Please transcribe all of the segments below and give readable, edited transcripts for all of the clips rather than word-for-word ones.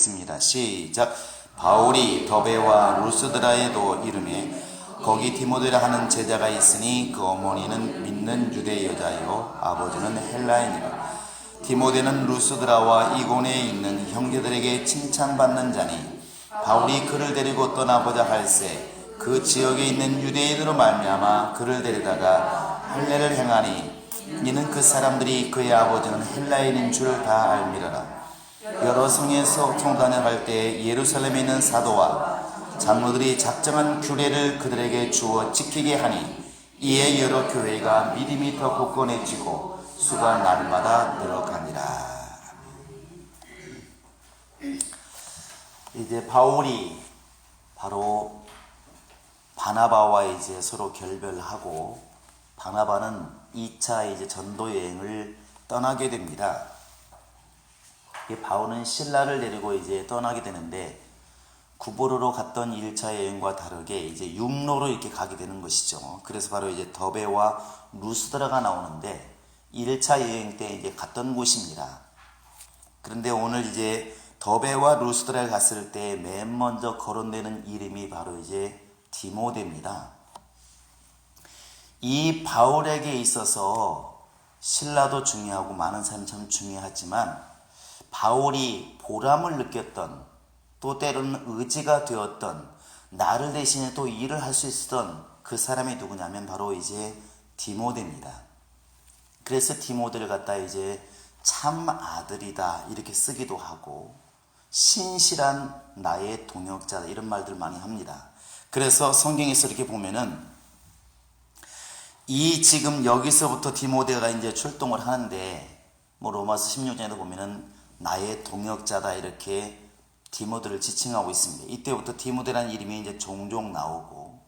읽습니다. 시작. 바울이 더베와 루스드라에도 이름에 거기 디모데라 하는 제자가 있으니 그 어머니는 믿는 유대 여자요 아버지는 헬라인이라. 디모데는 루스드라와 이고네에 있는 형제들에게 칭찬받는 자니 바울이 그를 데리고 떠나보자 할세 그 지역에 있는 유대인으로 말미암아 그를 데리다가 할례를 행하니 이는 그 사람들이 그의 아버지는 헬라인인 줄 다 알미러라. 여러 성에서 총단을 때 예루살렘에 있는 사도와 장로들이 작정한 규례를 그들에게 주어 지키게 하니 이에 여러 교회가 믿음이 더 굳건해지고 수가 날마다 늘어가니라. 이제 바울이 바로 바나바와 이제 서로 결별하고 바나바는 2차 이제 전도 여행을 떠나게 됩니다. 바울은 신라를 데리고 이제 떠나게 되는데 구보로로 갔던 1차 여행과 다르게 이제 육로로 이렇게 가게 되는 것이죠. 그래서 바로 이제 더베와 루스드라가 나오는데 1차 여행 때 이제 갔던 곳입니다. 그런데 오늘 이제 더베와 루스드라에 갔을 때 맨 먼저 거론되는 이름이 바로 이제 디모데입니다. 이 바울에게 있어서 신라도 중요하고 많은 사람이 참 중요하지만 바울이 보람을 느꼈던 또 때로는 의지가 되었던 나를 대신에 또 일을 할 수 있었던 그 사람이 누구냐면 바로 이제 디모데입니다. 그래서 디모데를 갖다 이제 참 아들이다 이렇게 쓰기도 하고 신실한 나의 동역자다 이런 말들 많이 합니다. 그래서 성경에서 이렇게 보면은 이 지금 여기서부터 디모데가 이제 출동을 하는데 뭐 로마서 16장에도 보면은 나의 동역자다 이렇게 디모데를 지칭하고 있습니다. 이때부터 디모데라는 이름이 이제 종종 나오고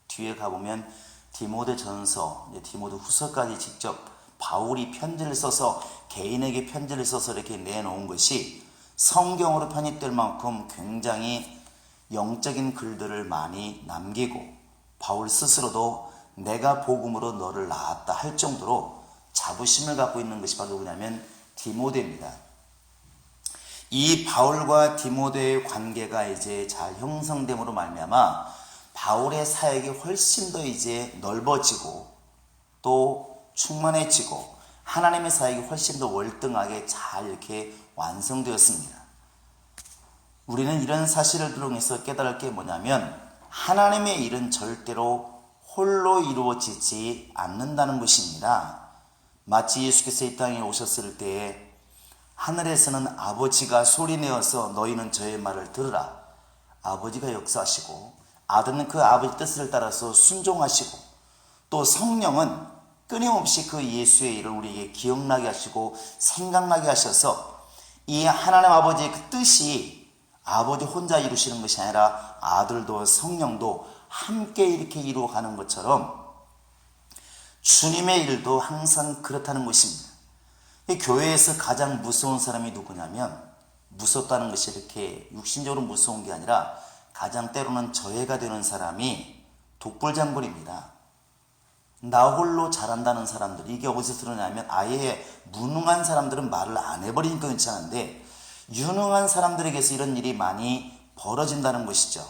뒤에 가보면 디모데 전서, 디모데 후서까지 직접 바울이 편지를 써서 개인에게 편지를 써서 이렇게 내놓은 것이 성경으로 편입될 만큼 굉장히 영적인 글들을 많이 남기고 바울 스스로도 내가 복음으로 너를 낳았다 할 정도로 자부심을 갖고 있는 것이 바로 누구냐면 디모데입니다. 이 바울과 디모데의 관계가 이제 잘 형성됨으로 말미암아 바울의 사역이 훨씬 더 이제 넓어지고 또 충만해지고 하나님의 사역이 훨씬 더 월등하게 잘 이렇게 완성되었습니다. 우리는 이런 사실을 통해서 깨달을 게 뭐냐면 하나님의 일은 절대로 홀로 이루어지지 않는다는 것입니다. 마치 예수께서 이 땅에 오셨을 때에 하늘에서는 아버지가 소리내어서 너희는 저의 말을 들으라. 아버지가 역사하시고 아들은 그 아버지 뜻을 따라서 순종하시고 또 성령은 끊임없이 그 예수의 일을 우리에게 기억나게 하시고 생각나게 하셔서 이 하나님 아버지의 그 뜻이 아버지 혼자 이루시는 것이 아니라 아들도 성령도 함께 이렇게 이루어가는 것처럼 주님의 일도 항상 그렇다는 것입니다. 이 교회에서 가장 무서운 사람이 누구냐면 무섭다는 것이 이렇게 육신적으로 무서운 게 아니라 가장 때로는 저해가 되는 사람이 독불장군입니다. 나 홀로 잘한다는 사람들 이게 어디서 드러나면 아예 무능한 사람들은 말을 안 해버리니까 괜찮은데 유능한 사람들에게서 이런 일이 많이 벌어진다는 것이죠.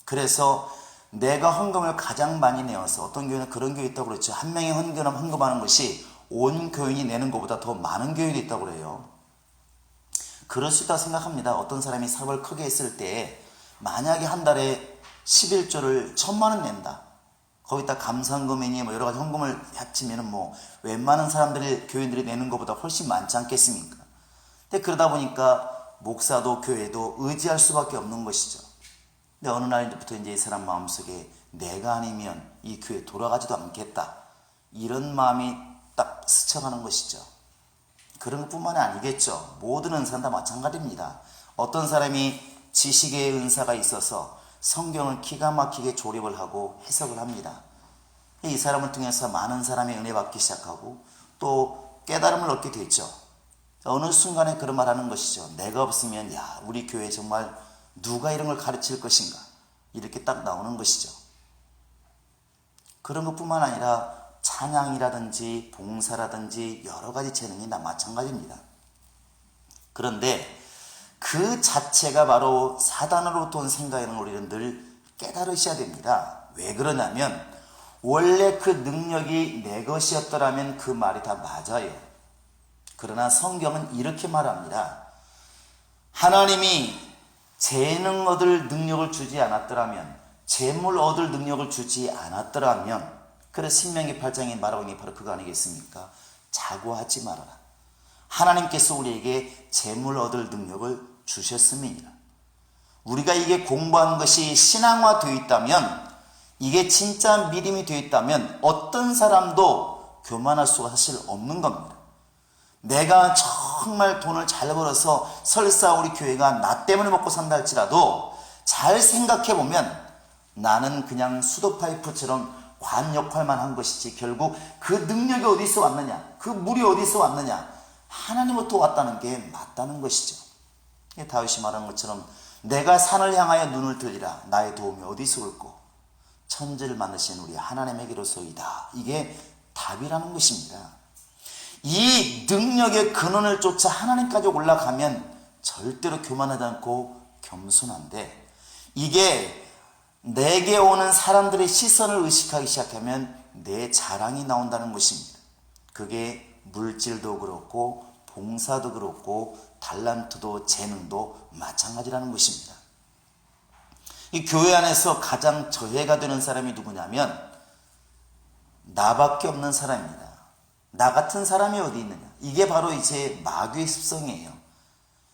그래서 내가 헌금을 가장 많이 내어서 어떤 교회는 그런 교회 있다고 그랬죠. 한 명이 헌금하는 것이 온 교인이 내는 것보다 더 많은 교인이 있다고 그래요. 그럴 수 있다고 생각합니다. 어떤 사람이 사업을 크게 했을 때 만약에 한 달에 11조를 1,000만 원 낸다. 거기다 감사금이니 뭐 여러 가지 헌금을 합치면은 뭐 웬만한 사람들이 교인들이 내는 것보다 훨씬 많지 않겠습니까? 근데 그러다 보니까 목사도 교회도 의지할 수밖에 없는 것이죠. 근데 어느 날부터 이제 이 사람 마음속에 내가 아니면 이 교회 돌아가지도 않겠다. 이런 마음이 딱 스쳐가는 것이죠. 그런 것뿐만이 아니겠죠. 모든 은사는 다 마찬가지입니다. 어떤 사람이 지식의 은사가 있어서 성경을 기가 막히게 조립을 하고 해석을 합니다. 이 사람을 통해서 많은 사람이 은혜 받기 시작하고 또 깨달음을 얻게 되죠. 어느 순간에 그런 말 하는 것이죠. 내가 없으면 우리 교회 정말 누가 이런 걸 가르칠 것인가 이렇게 딱 나오는 것이죠. 그런 것뿐만 아니라 찬양이라든지 봉사라든지 여러 가지 재능이 다 마찬가지입니다. 그런데 그 자체가 바로 사단으로부터 온 생각이라는 걸 우리는 늘 깨달으셔야 됩니다. 왜 그러냐면 원래 그 능력이 내 것이었더라면 그 말이 다 맞아요. 그러나 성경은 이렇게 말합니다. 하나님이 재능 얻을 능력을 주지 않았더라면, 재물 얻을 능력을 주지 않았더라면, 그래서 신명기 8장에 말하고 있는 게 바로 그거 아니겠습니까? 자고하지 말아라. 하나님께서 우리에게 재물 얻을 능력을 주셨음이니라. 우리가 이게 공부한 것이 신앙화되어 있다면, 이게 진짜 믿음이 되어 있다면 어떤 사람도 교만할 수가 사실 없는 겁니다. 내가 정말 돈을 잘 벌어서 설사 우리 교회가 나 때문에 먹고 산다 할지라도 잘 생각해 보면 나는 그냥 수도 파이프처럼 관 역할만 한 것이지 결국 그 능력이 어디서 왔느냐, 그 물이 어디서 왔느냐, 하나님부터 왔다는 게 맞다는 것이죠. 다윗이 말한 것처럼 내가 산을 향하여 눈을 들리라. 나의 도움이 어디서 올꼬? 천지를 만드신 우리 하나님에게로소이다. 이게 답이라는 것입니다. 이 능력의 근원을 쫓아 하나님까지 올라가면 절대로 교만하지 않고 겸손한데, 이게 내게 오는 사람들의 시선을 의식하기 시작하면 내 자랑이 나온다는 것입니다. 그게 물질도 그렇고 봉사도 그렇고 달란트도 재능도 마찬가지라는 것입니다. 이 교회 안에서 가장 저해가 되는 사람이 누구냐면 나밖에 없는 사람입니다. 나 같은 사람이 어디 있느냐. 이게 바로 이제 마귀의 습성이에요.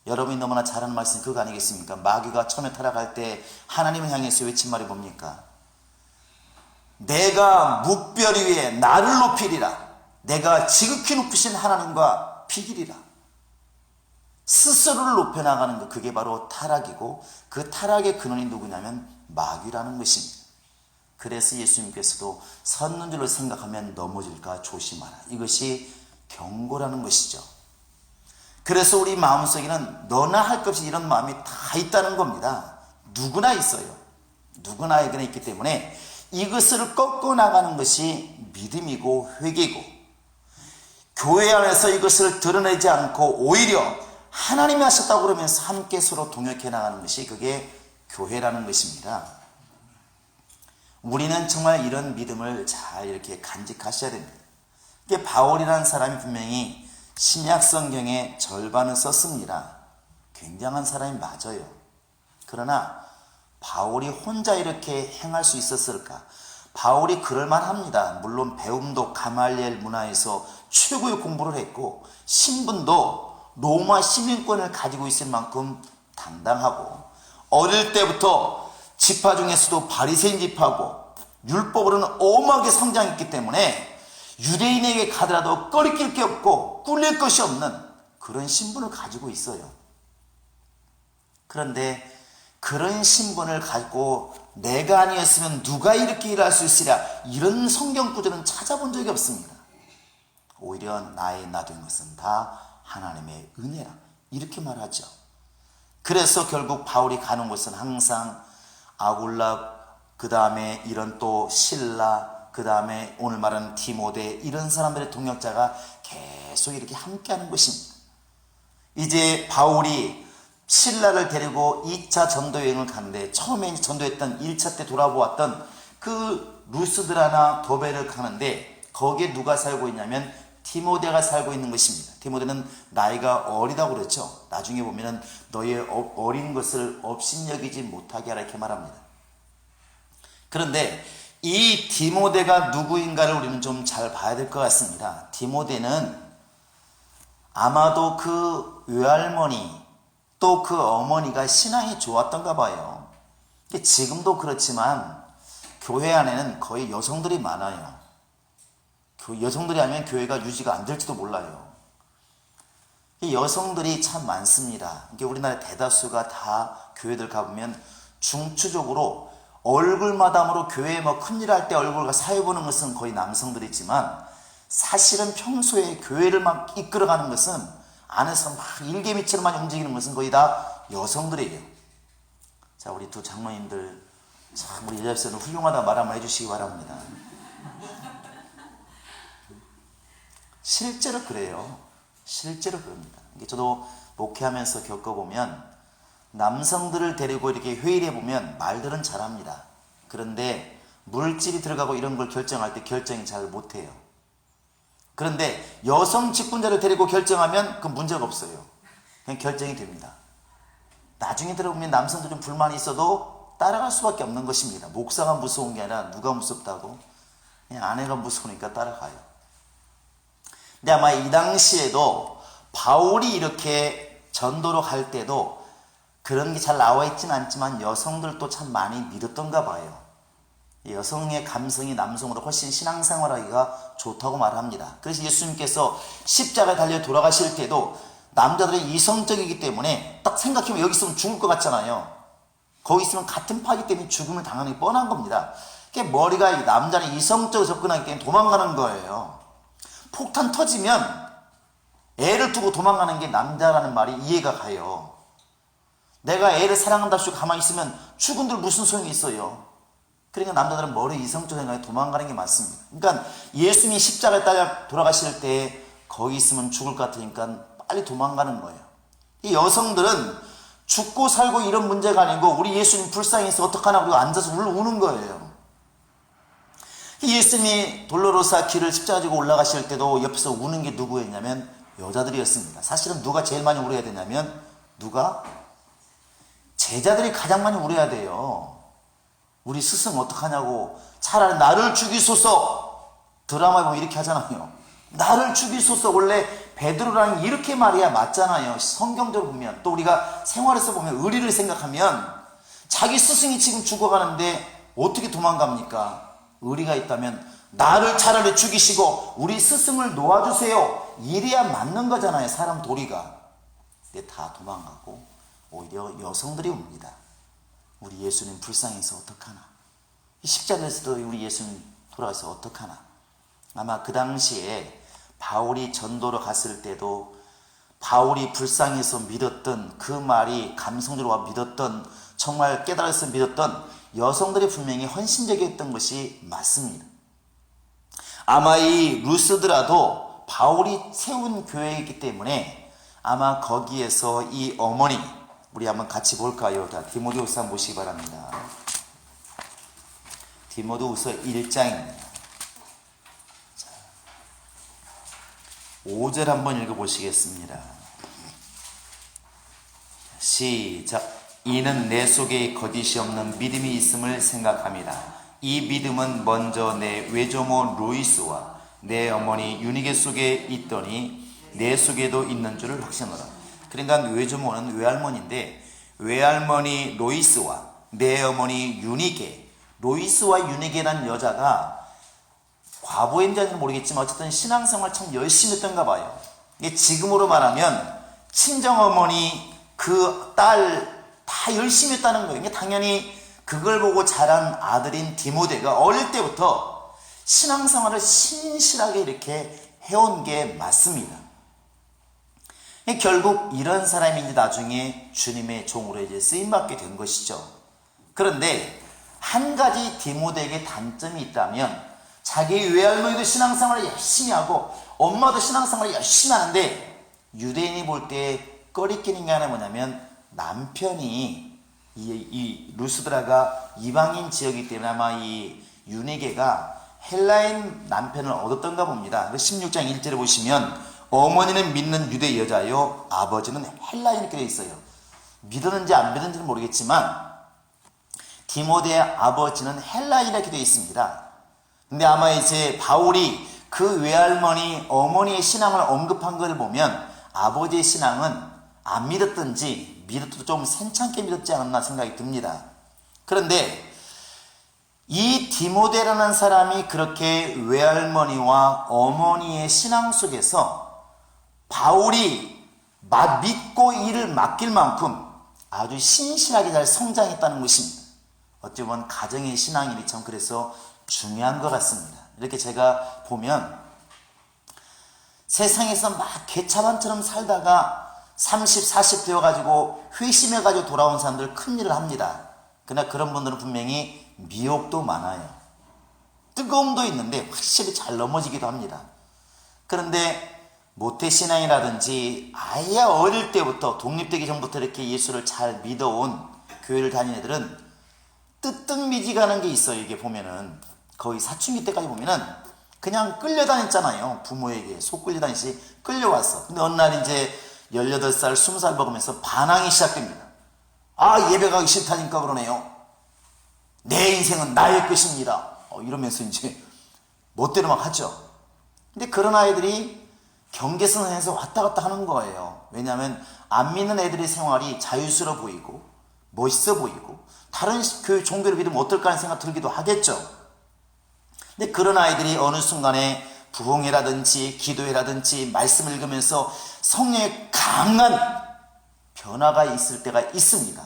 여러분이 너무나 잘 아는 말씀 그거 아니겠습니까? 마귀가 처음에 타락할 때 하나님을 향해서 외친 말이 뭡니까? 내가 묵별 위에 나를 높이리라. 내가 지극히 높으신 하나님과 비기리라. 스스로를 높여나가는 것, 그게 바로 타락이고 그 타락의 근원이 누구냐면 마귀라는 것입니다. 그래서 예수님께서도 섰는 줄로 생각하면 넘어질까 조심하라. 이것이 경고라는 것이죠. 그래서 우리 마음속에는 너나 할 것 없이 이런 마음이 다 있다는 겁니다. 누구나 있어요. 누구나에게는 있기 때문에 이것을 꺾어 나가는 것이 믿음이고 회개고, 교회 안에서 이것을 드러내지 않고 오히려 하나님이 하셨다고 그러면서 함께 서로 동역해 나가는 것이 그게 교회라는 것입니다. 우리는 정말 이런 믿음을 잘 이렇게 간직하셔야 됩니다. 이게 바울이라는 사람이 분명히 신약 성경의 절반을 썼습니다. 굉장한 사람이 맞아요. 그러나 바울이 혼자 이렇게 행할 수 있었을까? 바울이 그럴만합니다. 물론 배움도 가말리엘 문화에서 최고의 공부를 했고 신분도 로마 시민권을 가지고 있을 만큼 당당하고, 어릴 때부터 지파 중에서도 바리새인 지파고 율법으로는 엄하게 성장했기 때문에 유대인에게 가더라도 꺼리낄 게 없고 꿀릴 것이 없는 그런 신분을 가지고 있어요. 그런데 그런 신분을 가지고 내가 아니었으면 누가 이렇게 일할 수 있으랴, 이런 성경 구절은 찾아본 적이 없습니다. 오히려 나의 나된 것은 다 하나님의 은혜라, 이렇게 말하죠. 그래서 결국 바울이 가는 곳은 항상 아굴라, 그 다음에 이런 또 실라, 그 다음에 오늘 말하는 디모데, 이런 사람들의 동역자가 계속 이렇게 함께하는 것입니다. 이제 바울이 실라를 데리고 2차 전도여행을 가는데, 처음에 전도했던 1차 때 돌아보았던 그 루스드라나 도베를 가는데 거기에 누가 살고 있냐면 디모데가 살고 있는 것입니다. 디모데는 나이가 어리다고 그랬죠. 나중에 보면은 너의 어린 것을 업신여기지 못하게 하라 이렇게 말합니다. 그런데 이 디모데가 누구인가를 우리는 좀 잘 봐야 될 것 같습니다. 디모데는 아마도 그 외할머니 또 그 어머니가 신앙이 좋았던가 봐요. 지금도 그렇지만 교회 안에는 거의 여성들이 많아요. 그 여성들이 아니면 교회가 유지가 안 될지도 몰라요. 여성들이 참 많습니다. 이게 우리나라 대다수가 다 교회들 가보면 중추적으로 얼굴마담으로 교회에 뭐 큰일 할 때 얼굴과 사회 보는 것은 거의 남성들이지만, 사실은 평소에 교회를 막 이끌어가는 것은 안에서 막 일개미처럼 움직이는 것은 거의 다 여성들이에요. 자, 우리 두 장로님들 참 우리 예배에서는 훌륭하다 말 한번 해주시기 바랍니다. 실제로 그래요. 실제로 그럽니다. 저도 목회하면서 겪어보면 남성들을 데리고 이렇게 회의를 해보면 말들은 잘합니다. 그런데 물질이 들어가고 이런 걸 결정할 때 결정이 잘 못해요. 그런데 여성 직분자를 데리고 결정하면 그 문제가 없어요. 그냥 결정이 됩니다. 나중에 들어보면 남성들 좀 불만이 있어도 따라갈 수밖에 없는 것입니다. 목사가 무서운 게 아니라 누가 무섭다고? 그냥 아내가 무서우니까 따라가요. 근데 아마 이 당시에도 바울이 이렇게 전도로 갈 때도 그런 게 잘 나와 있지는 않지만 여성들도 참 많이 믿었던가 봐요. 여성의 감성이 남성으로 훨씬 신앙생활하기가 좋다고 말합니다. 그래서 예수님께서 십자가에 달려 돌아가실 때도 남자들이 이성적이기 때문에 딱 생각해보면 여기 있으면 죽을 것 같잖아요. 거기 있으면 같은 파기 때문에 죽음을 당하는 게 뻔한 겁니다. 머리가 남자는 이성적으로 접근하기 때문에 도망가는 거예요. 폭탄 터지면 애를 두고 도망가는 게 남자라는 말이 이해가 가요. 내가 애를 사랑한답시고 가만히 있으면 죽은들 무슨 소용이 있어요. 그러니까 남자들은 머리 이성적 생각에 도망가는 게 맞습니다. 그러니까 예수님이 십자가에 따라 돌아가실 때 거기 있으면 죽을 것 같으니까 빨리 도망가는 거예요. 이 여성들은 죽고 살고 이런 문제가 아니고 우리 예수님 불쌍해서 어떡하나 그리고 앉아서 우는 거예요. 예수님이 돌로로사 길을 십자가 지고 올라가실 때도 옆에서 우는 게 누구였냐면 여자들이었습니다. 사실은 누가 제일 많이 울어야 되냐면 제자들이 가장 많이 울어야 돼요. 우리 스승 어떡하냐고. 차라리 나를 죽이소서. 드라마에 보면 이렇게 하잖아요. 나를 죽이소서. 원래 베드로라는 이렇게 말해야 맞잖아요. 성경적으로 보면. 또 우리가 생활에서 보면 의리를 생각하면 자기 스승이 지금 죽어가는데 어떻게 도망갑니까? 의리가 있다면 나를 차라리 죽이시고 우리 스승을 놓아주세요. 이래야 맞는 거잖아요. 사람 도리가. 근데 다 도망가고 오히려 여성들이 옵니다. 우리 예수님 불쌍해서 어떡하나. 십자가에서도 우리 예수님 돌아가서 어떡하나. 아마 그 당시에 바울이 전도로 갔을 때도 바울이 불쌍해서 믿었던 그 말이 감성적으로 믿었던, 정말 깨달아서 믿었던 여성들이 분명히 헌신적이었던 것이 맞습니다. 아마 이 루스드라도 바울이 세운 교회이기 때문에 아마 거기에서 이 어머니, 우리 한번 같이 볼까요? 디모데후서 보시기 바랍니다. 디모데후서 1장입니다. 5절 한번 읽어보시겠습니다. 시작. 이는 내 속에 거짓이 없는 믿음이 있음을 생각합니다. 이 믿음은 먼저 내 외조모 로이스와 내 어머니 유니게 속에 있더니 내 속에도 있는 줄을 확신하라. 그러니까 외조모는 외할머니인데 외할머니 로이스와 내 어머니 유니게, 로이스와 유니게라는 여자가 과부인지는 모르겠지만 어쨌든 신앙생활 참 열심히 했던가 봐요. 이게 지금으로 말하면 친정어머니 그 딸 다 열심히 했다는 거예요. 당연히 그걸 보고 자란 아들인 디모데가 어릴 때부터 신앙생활을 신실하게 이렇게 해온 게 맞습니다. 결국 이런 사람이 이제 나중에 주님의 종으로 이제 쓰임받게 된 것이죠. 그런데 한 가지 디모데에게 단점이 있다면 자기 외할머니도 신앙생활을 열심히 하고 엄마도 신앙생활을 열심히 하는데 유대인이 볼 때 꺼리끼는 게 하나 뭐냐면 남편이 이 루스드라가 이방인 지역이기 때문에 아마 이 유니게가 헬라인 남편을 얻었던가 봅니다. 16장 1절에 보시면 어머니는 믿는 유대 여자요 아버지는 헬라인 이렇게 되어 있어요. 믿었는지 안 믿었는지는 모르겠지만 디모데의 아버지는 헬라인 이렇게 되어 있습니다. 근데 아마 이제 바울이 그 외할머니 어머니의 신앙을 언급한 것을 보면 아버지의 신앙은 안 믿었든지 믿어도 좀 센찮게 믿었지 않았나 생각이 듭니다. 그런데 이 디모데라는 사람이 그렇게 외할머니와 어머니의 신앙 속에서 바울이 믿고 일을 맡길 만큼 아주 신실하게 잘 성장했다는 것입니다. 어찌 보면 가정의 신앙일이 참 그래서 중요한 것 같습니다. 이렇게 제가 보면 세상에서 막 개차반처럼 살다가 30, 40 되어가지고 회심해가지고 돌아온 사람들 큰일을 합니다. 그러나 그런 분들은 분명히 미혹도 많아요. 뜨거움도 있는데 확실히 잘 넘어지기도 합니다. 그런데 모태신앙이라든지 아예 어릴 때부터 독립되기 전부터 이렇게 예수를 잘 믿어온 교회를 다니는 애들은 뜨뜻미지가는 게 있어요. 이게 보면은 거의 사춘기 때까지 보면은 그냥 끌려다녔잖아요. 부모에게 속 끌려다니시 끌려왔어. 근데 어느 날 이제 18살, 20살 먹으면서 반항이 시작됩니다. 아, 예배 가기 싫다니까 그러네요. 내 인생은 나의 것입니다. 이러면서 이제 멋대로 막 하죠. 근데 그런 아이들이 경계선에서 왔다 갔다 하는 거예요. 왜냐하면 안 믿는 애들의 생활이 자유스러워 보이고 멋있어 보이고 다른 교회 종교를 믿으면 어떨까 하는 생각 들기도 하겠죠. 근데 그런 아이들이 어느 순간에 부흥회라든지 기도회라든지 말씀을 읽으면서 성령의 강한 변화가 있을 때가 있습니다.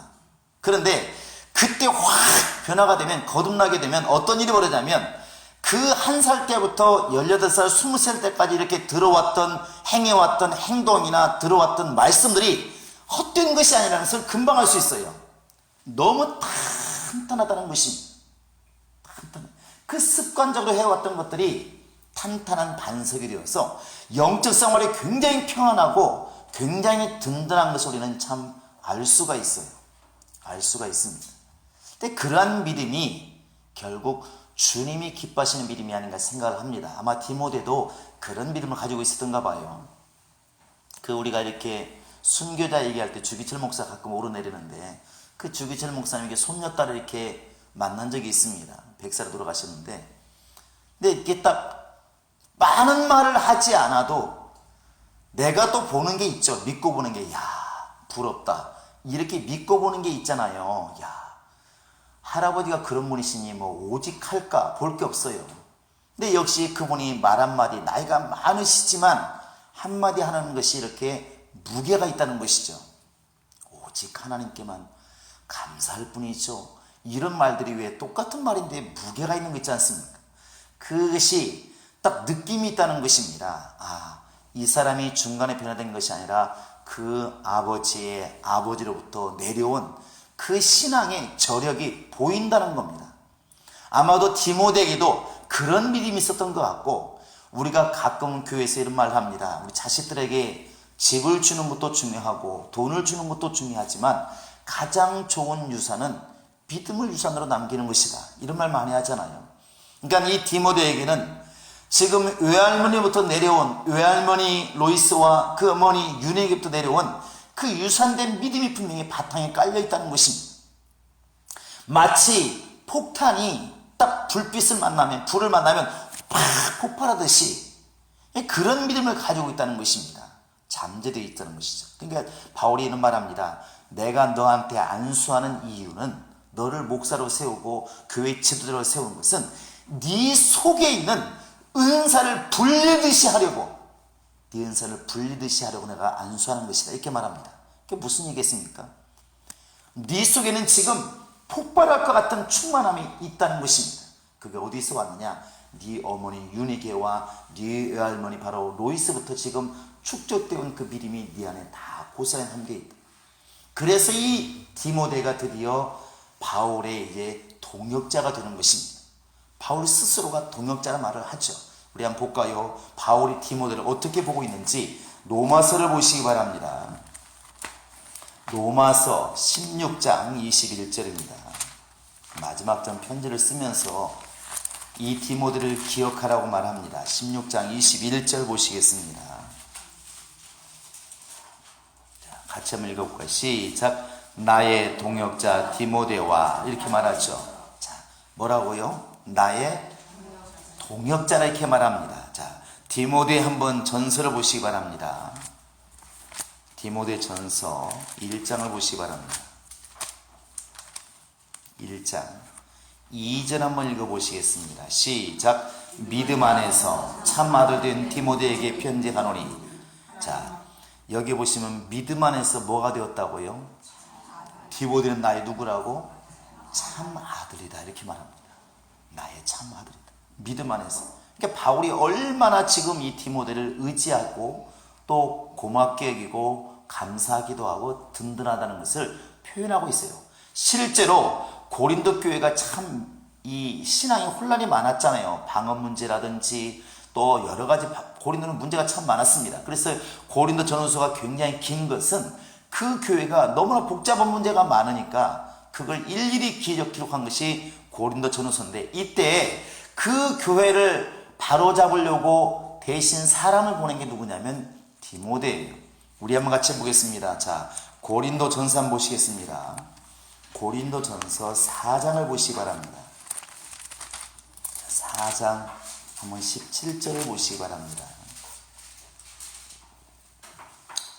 그런데 그때 확 변화가 되면, 거듭나게 되면 어떤 일이 벌어지냐면 그 한 살 때부터 18살, 20살 때까지 이렇게 들어왔던 행해왔던 행동이나 들어왔던 말씀들이 헛된 것이 아니라는 것을 금방 알 수 있어요. 너무 탄탄하다는 것입니다. 그 습관적으로 해왔던 것들이 탄탄한 반석이 되어서 영적 생활이 굉장히 평안하고 굉장히 든든한 것을 우리는 참 알 수가 있어요. 알 수가 있습니다. 근데 그러한 믿음이 결국 주님이 기뻐하시는 믿음이 아닌가 생각을 합니다. 아마 디모데도 그런 믿음을 가지고 있었던가 봐요. 우리가 이렇게 순교자 얘기할 때 주기철 목사 가끔 오르내리는데 그 주기철 목사님에게 손녀딸을 이렇게 만난 적이 있습니다. 백사로 돌아가셨는데, 근데 이렇게 딱 많은 말을 하지 않아도 내가 또 보는 게 있죠. 믿고 보는 게, 야, 부럽다. 이렇게 믿고 보는 게 있잖아요. 야, 할아버지가 그런 분이시니 뭐 오직 할까? 볼 게 없어요. 근데 역시 그분이 말 한마디, 나이가 많으시지만 한마디 하는 것이 이렇게 무게가 있다는 것이죠. 오직 하나님께만 감사할 뿐이죠. 이런 말들이 왜 똑같은 말인데 무게가 있는 거 있지 않습니까? 그것이 딱 느낌이 있다는 것입니다. 아, 이 사람이 중간에 변화된 것이 아니라 그 아버지의 아버지로부터 내려온 그 신앙의 저력이 보인다는 겁니다. 아마도 디모데에게도 그런 믿음이 있었던 것 같고, 우리가 가끔 교회에서 이런 말을 합니다. 우리 자식들에게 집을 주는 것도 중요하고 돈을 주는 것도 중요하지만 가장 좋은 유산은 믿음을 유산으로 남기는 것이다. 이런 말 많이 하잖아요. 그러니까 이 디모데에게는 지금 외할머니부터 내려온, 외할머니 로이스와 그 어머니 윤에게부터 내려온 그 유산된 믿음이 분명히 바탕에 깔려 있다는 것입니다. 마치 폭탄이 딱 불빛을 만나면, 불을 만나면 팍 폭발하듯이 그런 믿음을 가지고 있다는 것입니다. 잠재되어 있다는 것이죠. 그러니까 바울이 이런 말합니다. 내가 너한테 안수하는 이유는, 너를 목사로 세우고 교회 지도자로 세우는 것은 네 속에 있는 은사를 불리듯이 하려고, 네 은사를 불리듯이 하려고 내가 안수하는 것이다. 이렇게 말합니다. 그게 무슨 얘기겠습니까? 네 속에는 지금 폭발할 것 같은 충만함이 있다는 것입니다. 그게 어디서 왔느냐? 네 어머니 유니게와 네 외할머니 바로 로이스부터 지금 축적되어 온 그 믿음이 네 안에 다 고스란히 담겨 있다. 그래서 이 디모데가 드디어 바울의 이제 동역자가 되는 것입니다. 바울 스스로가 동역자라는 말을 하죠. 우리 한번 볼까요? 바울이 디모데를 어떻게 보고 있는지 로마서를 보시기 바랍니다. 로마서 16장 21절입니다. 마지막 전 편지를 쓰면서 이 디모데를 기억하라고 말합니다. 16장 21절 보시겠습니다. 자, 같이 한번 읽어볼까요? 시작. 나의 동역자 디모데와, 이렇게 말하죠. 자, 뭐라고요? 나의 동역자라 이렇게 말합니다. 자, 디모데 한번 전서를 보시기 바랍니다. 디모데 전서 1장을 보시기 바랍니다. 1장 2절 한번 읽어보시겠습니다. 시작. 믿음 안에서 참 아들 된 디모데에게 편지하노니. 자, 여기 보시면 믿음 안에서 뭐가 되었다고요? 디모데는 나의 누구라고? 참 아들이다, 이렇게 말합니다. 나의 참 아들이다. 믿음 안에서. 그러니까 바울이 얼마나 지금 이 디모데를 의지하고 또 고맙게 여기고 감사하기도 하고 든든하다는 것을 표현하고 있어요. 실제로 고린도 교회가 참 이 신앙이 혼란이 많았잖아요. 방언 문제라든지 또 여러 가지 고린도는 문제가 참 많았습니다. 그래서 고린도 전후서가 굉장히 긴 것은 그 교회가 너무나 복잡한 문제가 많으니까 그걸 일일이 기록한 것이 고린도 전후서인데, 이때 그 교회를 바로잡으려고 대신 사람을 보낸 게 누구냐면 디모데예요. 우리 한번 같이 보겠습니다. 자, 고린도 전서 한번 보시겠습니다. 고린도 전서 4장을 보시기 바랍니다. 4장 한번 17절을 보시기 바랍니다.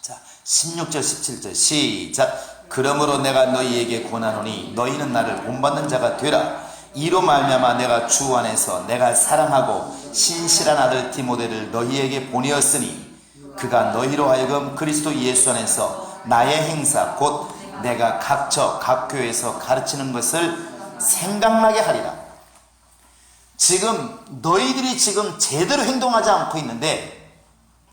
자, 16절 17절 시작. 그러므로 내가 너희에게 권하노니 너희는 나를 본받는 자가 되라. 이로 말미암아 내가 주 안에서 내가 사랑하고 신실한 아들 디모데를 너희에게 보내었으니 그가 너희로 하여금 그리스도 예수 안에서 나의 행사 곧 내가 각 교회에서 가르치는 것을 생각나게 하리라. 지금 너희들이 지금 제대로 행동하지 않고 있는데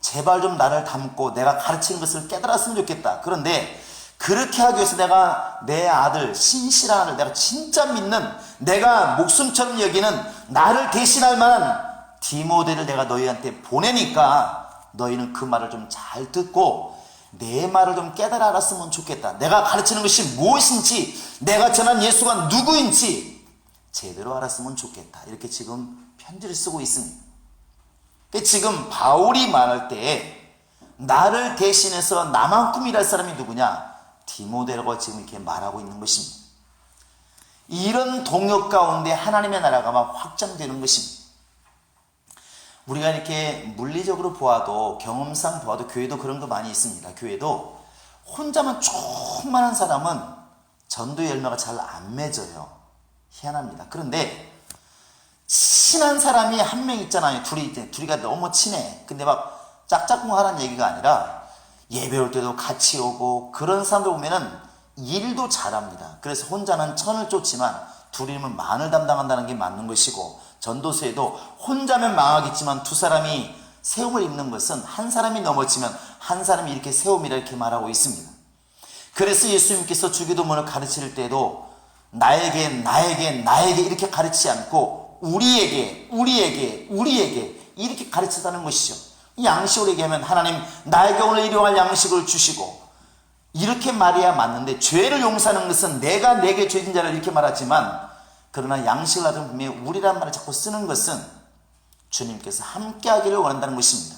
제발 좀 나를 닮고 내가 가르치는 것을 깨달았으면 좋겠다. 그런데 그렇게 하기 위해서 내가 내 아들, 신실한 아들, 내가 진짜 믿는, 내가 목숨처럼 여기는 나를 대신할 만한 디모데를 내가 너희한테 보내니까 너희는 그 말을 좀 잘 듣고 내 말을 좀 깨달아 알았으면 좋겠다. 내가 가르치는 것이 무엇인지, 내가 전한 예수가 누구인지 제대로 알았으면 좋겠다. 이렇게 지금 편지를 쓰고 있습니다. 지금 바울이 말할 때 나를 대신해서 나만큼 일할 사람이 누구냐? 디모데라고 지금 이렇게 말하고 있는 것입니다. 이런 동역 가운데 하나님의 나라가 막 확장되는 것입니다. 우리가 이렇게 물리적으로 보아도, 경험상 보아도 교회도 그런 거 많이 있습니다. 교회도 혼자만 조그만한 사람은 전도의 열매가 잘 안 맺어요. 희한합니다. 그런데 친한 사람이 한 명 있잖아요. 둘이가 너무 친해. 근데 막 짝짝꿍하라는 얘기가 아니라 예배 올 때도 같이 오고, 그런 사람들 보면은 일도 잘합니다. 그래서 혼자는 천을 쫓지만 둘이면 만을 담당한다는 게 맞는 것이고, 전도서에도 혼자면 망하겠지만 두 사람이 세움을 입는 것은 한 사람이 넘어지면 한 사람이 이렇게 세움이라 이렇게 말하고 있습니다. 그래서 예수님께서 주기도문을 가르칠 때도 나에게 이렇게 가르치지 않고 우리에게 이렇게 가르쳤다는 것이죠. 양식으로 얘기하면 하나님 나에게 오늘 일용할 양식을 주시고, 이렇게 말해야 맞는데, 죄를 용서하는 것은 내가 내게 죄진 자를 이렇게 말하지만, 그러나 양식을 하던 분명히 우리란 말을 자꾸 쓰는 것은 주님께서 함께 하기를 원한다는 것입니다.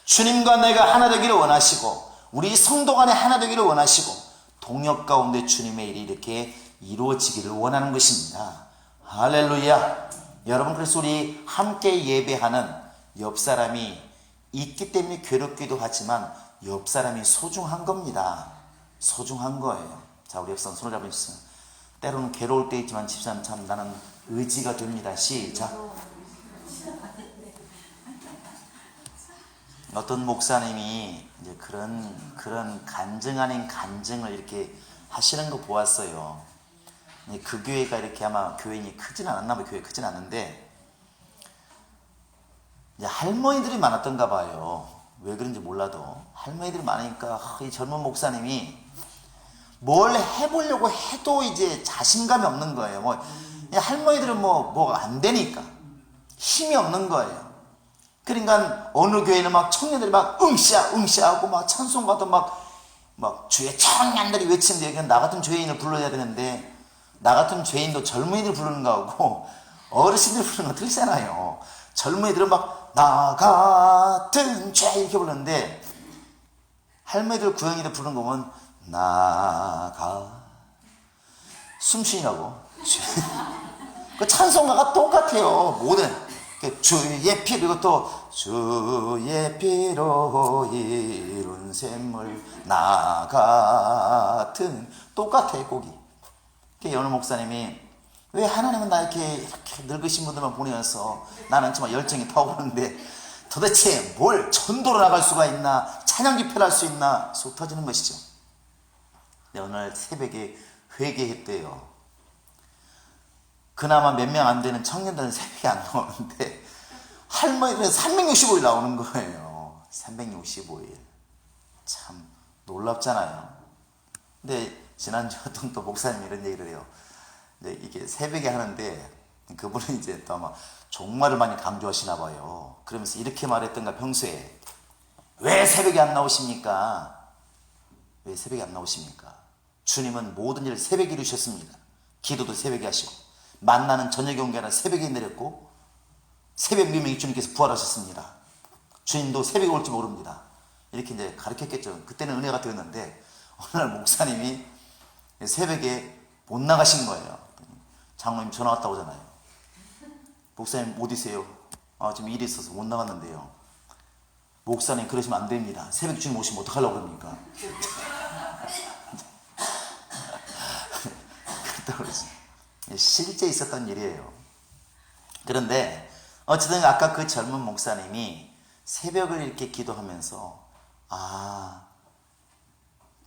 주님과 내가 하나 되기를 원하시고 우리 성도 간에 하나 되기를 원하시고 동역 가운데 주님의 일이 이렇게 이루어지기를 원하는 것입니다. 할렐루야. 여러분, 그래서 우리 함께 예배하는 옆 사람이 있기 때문에 괴롭기도 하지만 옆 사람이 소중한 겁니다. 소중한 거예요. 자, 우리 옆 사람 손을 잡으시죠. 때로는 괴로울 때 있지만 집사님 참 나는 의지가 됩니다. 시작. 어떤 목사님이 이제 그런 간증 아닌 간증을 이렇게 하시는 거 보았어요. 그 교회가 이렇게 아마 교인이 크진 않았나 봐요. 교회 크진 않은데 이제 할머니들이 많았던가 봐요. 왜 그런지 몰라도 할머니들이 많으니까 이 젊은 목사님이 뭘 해보려고 해도 이제 자신감이 없는 거예요. 할머니들은 뭐가 안 되니까 힘이 없는 거예요. 그러니까 어느 교회는 막 청년들이 막 응시하고 막 찬송가도 막 주의 청년들이 외치는데, 나 같은 죄인을 불러야 되는데, 나 같은 죄인도 젊은이들 부르는 거하고 어르신들 부르는 거 틀리잖아요. 젊은이들은 막 나 같은 죄 이렇게 부르는데, 할머니들 구형이들 부르는 거 보면 나가 숨쉬라고 그 찬송가가 똑같아요. 모든 주의 피, 그리고 또 주의 피로 이룬 샘물 나 같은 똑같아 곡이. 어느 목사님이 왜 하나님은 나 이렇게 늙으신 분들만 보내서 나는 정말 열정이 타오르는데 도대체 뭘 전도로 나갈 수가 있나, 찬양 집회를 할 수 있나 속 터지는 것이죠. 오늘 새벽에 회개했대요. 그나마 몇 명 안 되는 청년들은 새벽에 안 나오는데 할머니들은 365일 나오는 거예요. 365일. 참 놀랍잖아요. 근데 지난주 어떤 또 목사님이 이런 얘기를 해요. 이게 새벽에 하는데 그분은 이제 또 아마 종말을 많이 강조하시나 봐요. 그러면서 이렇게 말했던가 평소에 왜 새벽에 안 나오십니까? 왜 새벽에 안 나오십니까? 주님은 모든 일을 새벽에 이루셨습니다. 기도도 새벽에 하시고 만나는 저녁에 온 게 아니라 새벽에 내렸고 새벽 미명이 주님께서 부활하셨습니다. 주님도 새벽에 올지 모릅니다. 이렇게 이제 가르쳤겠죠. 그때는 은혜가 되었는데 어느 날 목사님이 새벽에 못 나가신 거예요. 장로님 전화 왔다고 하잖아요. 목사님 어디세요? 지금 일이 있어서 못 나갔는데요. 목사님 그러시면 안 됩니다. 새벽 주님 오시면 어떡하려고 그럽니까? 실제 있었던 일이에요. 그런데 어쨌든 아까 그 젊은 목사님이 새벽을 이렇게 기도하면서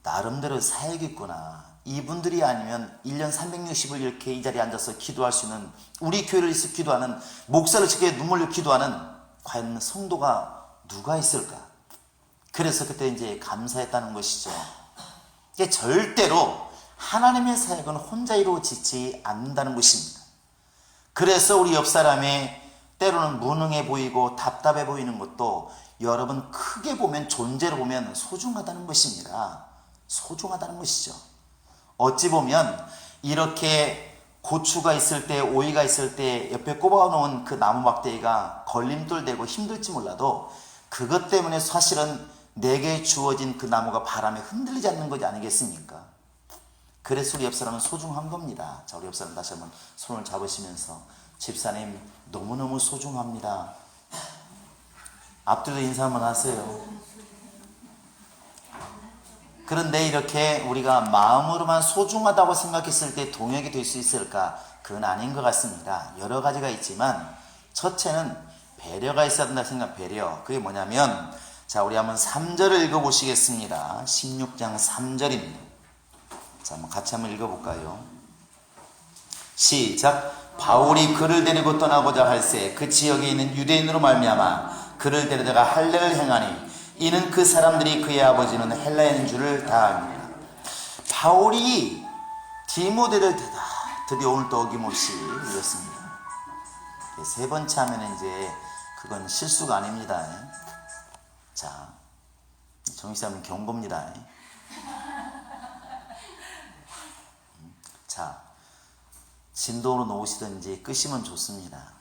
나름대로 사역이구나. 이분들이 아니면 1년 360일 이렇게 이 자리에 앉아서 기도할 수 있는, 우리 교회를 있어 기도하는, 목사를 지켜 눈물 흘려 기도하는 과연 성도가 누가 있을까? 그래서 그때 이제 감사했다는 것이죠. 이게 절대로 하나님의 사역은 혼자 이루어지지 않는다는 것입니다. 그래서 우리 옆 사람의 때로는 무능해 보이고 답답해 보이는 것도 여러분 크게 보면, 존재로 보면 소중하다는 것입니다. 소중하다는 것이죠. 어찌 보면 이렇게 고추가 있을 때, 오이가 있을 때 옆에 꼽아놓은 그 나무 막대기가 걸림돌 되고 힘들지 몰라도 그것 때문에 사실은 내게 주어진 그 나무가 바람에 흔들리지 않는 것이 아니겠습니까? 그래서 우리 옆 사람은 소중한 겁니다. 자, 우리 옆 사람 다시 한번 손을 잡으시면서 집사님 너무너무 소중합니다. 앞뒤로 인사 한번 하세요. 그런데 이렇게 우리가 마음으로만 소중하다고 생각했을 때 동역이 될 수 있을까? 그건 아닌 것 같습니다. 여러 가지가 있지만 첫째는 배려가 있어야 된다 생각. 배려, 그게 뭐냐면, 자, 우리 한번 3절을 읽어보시겠습니다. 16장 3절입니다. 자, 한번 같이 한번 읽어볼까요? 시작. 바울이 그를 데리고 떠나고자 할새 그 지역에 있는 유대인으로 말미암아 그를 데려다가 할례를 행하니 이는 그 사람들이 그의 아버지는 헬라인인 줄을 다 압니다. 바울이 디모데를 드디어 오늘 또 어김없이 읽었습니다. 세 번째 하면 이제 그건 실수가 아닙니다. 자, 정식사님 경고입니다. 자, 진도로 놓으시든지 끄시면 좋습니다.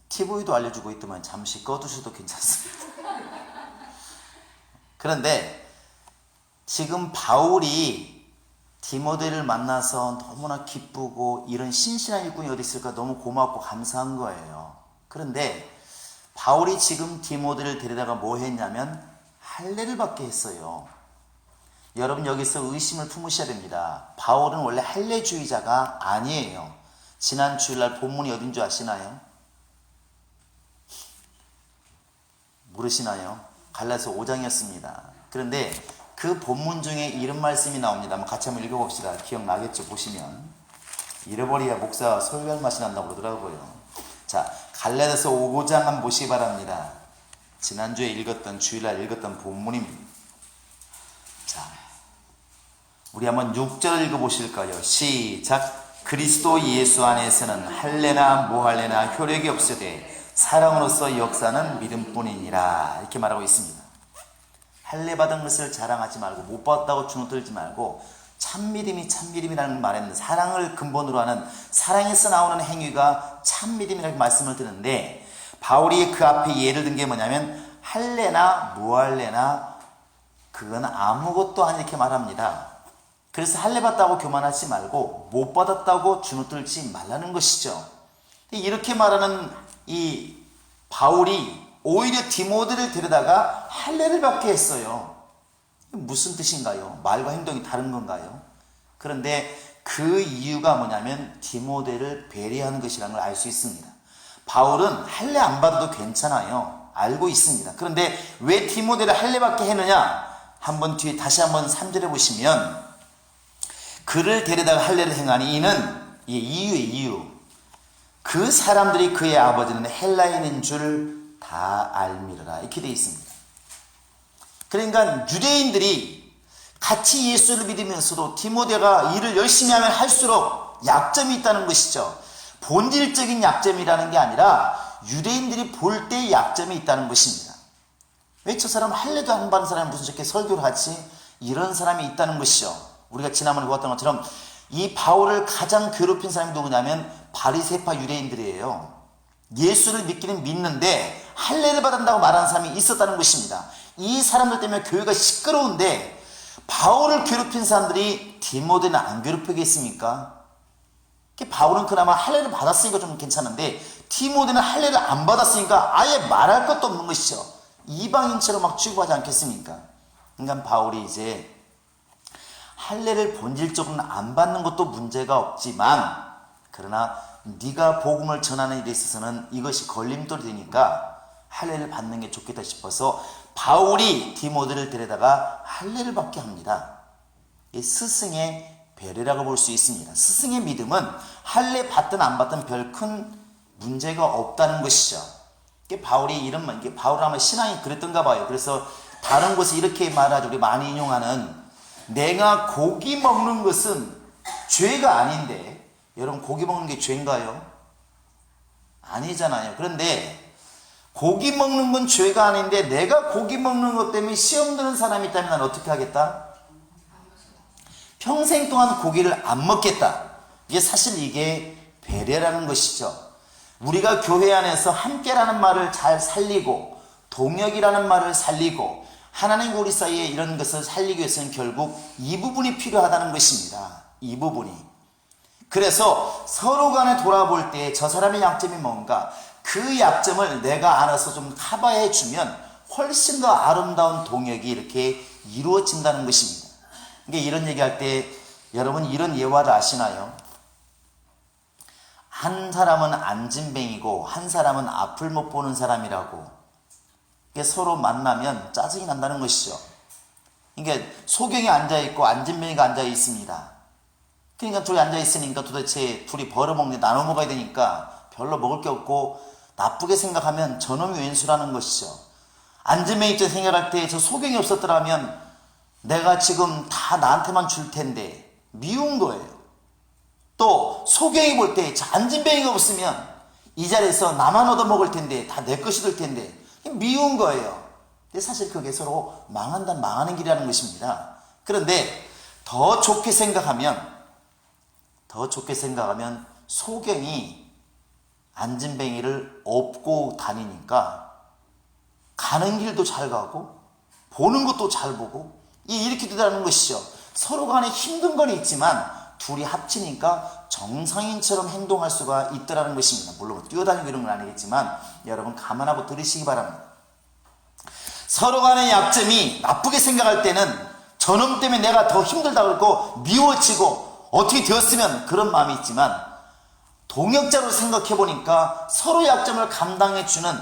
TV도 알려주고 있더만 잠시 꺼두셔도 괜찮습니다. 그런데 지금 바울이 디모데를 만나서 너무나 기쁘고 이런 신실한 일꾼이 어디 있을까 너무 고맙고 감사한 거예요. 그런데 바울이 지금 디모데를 데려다가 뭐 했냐면 할례를 받게 했어요. 여러분 여기서 의심을 품으셔야 됩니다. 바울은 원래 할례주의자가 아니에요. 지난 주일날 본문이 어딘 줄 아시나요? 모르시나요? 갈라디아서 5장이었습니다. 그런데 그 본문 중에 이런 말씀이 나옵니다. 같이 한번 읽어봅시다. 기억나겠죠? 보시면. 잃어버려야 목사 설교할 맛이 난다고 그러더라고요. 자, 갈라디아서 5장 한번 보시기 바랍니다. 지난주에 읽었던, 주일날 읽었던 본문입니다. 자, 우리 한번 6절 읽어보실까요? 시작. 그리스도 예수 안에서는 할례나 무할례나 효력이 없으되 사랑으로서 역사는 믿음뿐이니라. 이렇게 말하고 있습니다. 할례 받은 것을 자랑하지 말고, 못 받았다고 주눅들지 말고, 참믿음이 참믿음이라는 말에는 사랑을 근본으로 하는, 사랑에서 나오는 행위가 참믿음이라고 말씀을 드는데, 바울이 그 앞에 예를 든 게 뭐냐면 할례나 무할례나 그건 아무것도 아니 이렇게 말합니다. 그래서 할례 받았다고 교만하지 말고 못 받았다고 주눅들지 말라는 것이죠. 이렇게 말하는 이 바울이 오히려 디모데를 데려다가 할례를 받게 했어요. 무슨 뜻인가요? 말과 행동이 다른 건가요? 그런데 그 이유가 뭐냐면 디모데를 배려하는 것이라는 걸 알 수 있습니다. 바울은 할례 안 받아도 괜찮아요. 알고 있습니다. 그런데 왜 디모데를 할례 받게 했느냐? 한번 뒤에 다시 한번 3절에 보시면 그를 데려다가 할례를 행하니 이는 이유의 이유. 그 사람들이 그의 아버지는 헬라인인 줄 다 알미르라. 이렇게 되어 있습니다. 그러니까 유대인들이 같이 예수를 믿으면서도 디모데가 일을 열심히 하면 할수록 약점이 있다는 것이죠. 본질적인 약점이라는 게 아니라 유대인들이 볼 때 약점이 있다는 것입니다. 왜 저 사람 할례도 안 받은 사람이 무슨 저렇게 설교를 하지? 이런 사람이 있다는 것이죠. 우리가 지난번에 보았던 것처럼 이 바울을 가장 괴롭힌 사람이 누구냐면 바리새파 유대인들이에요. 예수를 믿기는 믿는데 할례를 받는다고 말하는 사람이 있었다는 것입니다. 이 사람들 때문에 교회가 시끄러운데 바울을 괴롭힌 사람들이 디모데는 안 괴롭히겠습니까? 바울은 그나마 할례를 받았으니까 좀 괜찮은데 디모데는 할례를 안 받았으니까 아예 말할 것도 없는 것이죠. 이방인처럼 막 취급하지 않겠습니까? 그러니까 바울이 이제 할례를 본질적으로는 안 받는 것도 문제가 없지만 그러나 네가 복음을 전하는 일에 있어서는 이것이 걸림돌이 되니까 할례를 받는 게 좋겠다 싶어서 바울이 디모데를 데려다가 할례를 받게 합니다. 이 스승의 배려라고 볼 수 있습니다. 스승의 믿음은 할례 받든 안 받든 별 큰 문제가 없다는 것이죠. 바울이 이런 말, 바울 아마 신앙이 그랬던가 봐요. 그래서 다른 곳에 이렇게 말하죠. 우리 많이 인용하는 내가 고기 먹는 것은 죄가 아닌데, 여러분 고기 먹는 게 죄인가요? 아니잖아요. 그런데 고기 먹는 건 죄가 아닌데 내가 고기 먹는 것 때문에 시험 드는 사람이 있다면 난 어떻게 하겠다? 평생 동안 고기를 안 먹겠다. 사실 이게 배려라는 것이죠. 우리가 교회 안에서 함께라는 말을 잘 살리고 동역이라는 말을 살리고 하나님과 우리 사이에 이런 것을 살리기 위해서는 결국 이 부분이 필요하다는 것입니다. 이 부분이. 그래서 서로 간에 돌아볼 때 저 사람의 약점이 뭔가 그 약점을 내가 알아서 좀 커버해 주면 훨씬 더 아름다운 동역이 이렇게 이루어진다는 것입니다. 그러니까 이런 얘기할 때 여러분 이런 예화를 아시나요? 한 사람은 안진뱅이고 한 사람은 앞을 못 보는 사람이라고. 서로 만나면 짜증이 난다는 것이죠. 그러니까 소경이 앉아있고 안진뱅이가 앉아있습니다. 그러니까 둘이 앉아있으니까 도대체 둘이 벌어먹는 나눠 먹어야 되니까 별로 먹을 게 없고 나쁘게 생각하면 저놈이 왼수라는 것이죠. 안진뱅이 입장에 생각할 때 저 소경이 없었더라면 내가 지금 다 나한테만 줄 텐데 미운 거예요. 또 소경이 볼 때 안진뱅이가 없으면 이 자리에서 나만 얻어먹을 텐데 다 내 것이 될 텐데 미운 거예요. 근데 사실 그게 서로 망하는 길이라는 것입니다. 그런데 더 좋게 생각하면 소경이 안진뱅이를 업고 다니니까 가는 길도 잘 가고 보는 것도 잘 보고 이렇게 되다는 것이죠. 서로 간에 힘든 건 있지만 둘이 합치니까 정상인처럼 행동할 수가 있더라는 것입니다. 물론 뛰어다니고 이런 건 아니겠지만 여러분 감안하고 들으시기 바랍니다. 서로 간의 약점이 나쁘게 생각할 때는 저놈 때문에 내가 더 힘들다고 그러고 미워지고 어떻게 되었으면 그런 마음이 있지만 동역자로 생각해 보니까 서로 약점을 감당해 주는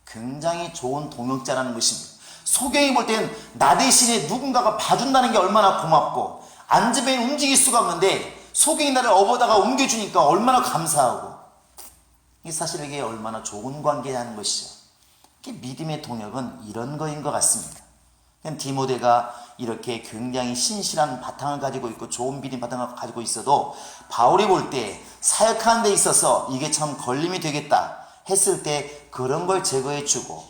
굉장히 좋은 동역자라는 것입니다. 소경이 볼 때는 나 대신에 누군가가 봐준다는 게 얼마나 고맙고 안진뱅이 움직일 수가 없는데 소경이 나를 업어다가 옮겨주니까 얼마나 감사하고 사실 이게 얼마나 좋은 관계라는 것이죠. 믿음의 동역은 이런 거인 것 같습니다. 디모데가 이렇게 굉장히 신실한 바탕을 가지고 있고 좋은 믿음 바탕을 가지고 있어도 바울이 볼 때 사역하는 데 있어서 이게 참 걸림이 되겠다 했을 때 그런 걸 제거해 주고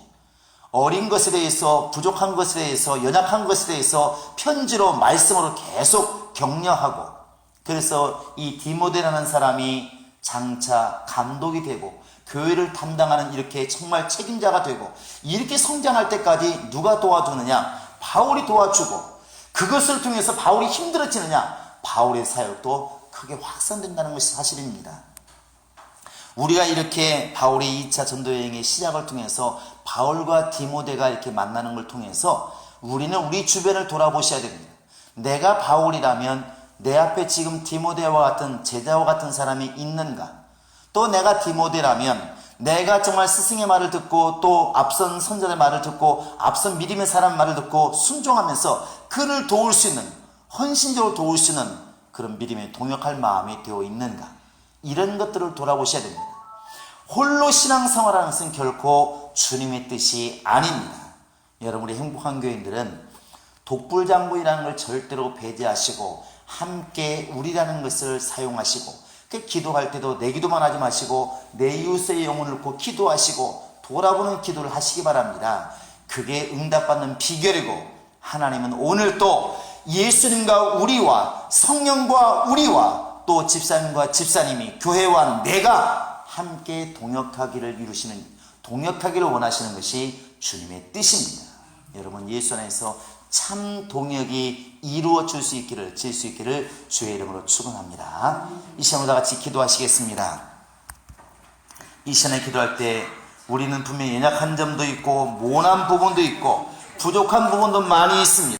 어린 것에 대해서 부족한 것에 대해서 연약한 것에 대해서 편지로 말씀으로 계속 격려하고 그래서 이 디모데라는 사람이 장차 감독이 되고 교회를 담당하는 이렇게 정말 책임자가 되고 이렇게 성장할 때까지 누가 도와주느냐? 바울이 도와주고 그것을 통해서 바울이 힘들어지느냐? 바울의 사역도 크게 확산된다는 것이 사실입니다. 우리가 이렇게 바울의 2차 전도여행의 시작을 통해서 바울과 디모데가 이렇게 만나는 걸 통해서 우리는 우리 주변을 돌아보셔야 됩니다. 내가 바울이라면 내 앞에 지금 디모데와 같은 제자와 같은 사람이 있는가? 또 내가 디모데라면 내가 정말 스승의 말을 듣고 또 앞선 선자의 말을 듣고 앞선 믿음의 사람 말을 듣고 순종하면서 그를 도울 수 있는 헌신적으로 도울 수 있는 그런 믿음에 동역할 마음이 되어 있는가? 이런 것들을 돌아보셔야 됩니다. 홀로 신앙생활하는 것은 결코 주님의 뜻이 아닙니다. 여러분 우리 행복한 교인들은 독불장군이라는 걸 절대로 배제하시고 함께 우리라는 것을 사용하시고 기도할 때도 내 기도만 하지 마시고 내 이웃의 영혼을 놓고 기도하시고 돌아보는 기도를 하시기 바랍니다. 그게 응답받는 비결이고, 하나님은 오늘 또 예수님과 우리와 성령과 우리와 또 집사님과 집사님이 교회와 내가 함께 동역하기를 동역하기를 원하시는 것이 주님의 뜻입니다. 여러분, 예수 안에서 참 동역이 이루어질 수 있기를 주의 이름으로 축원합니다. 이 시간으로 다 같이 기도하시겠습니다. 이 시간에 기도할 때 우리는 분명히 연약한 점도 있고 모난 부분도 있고 부족한 부분도 많이 있습니다.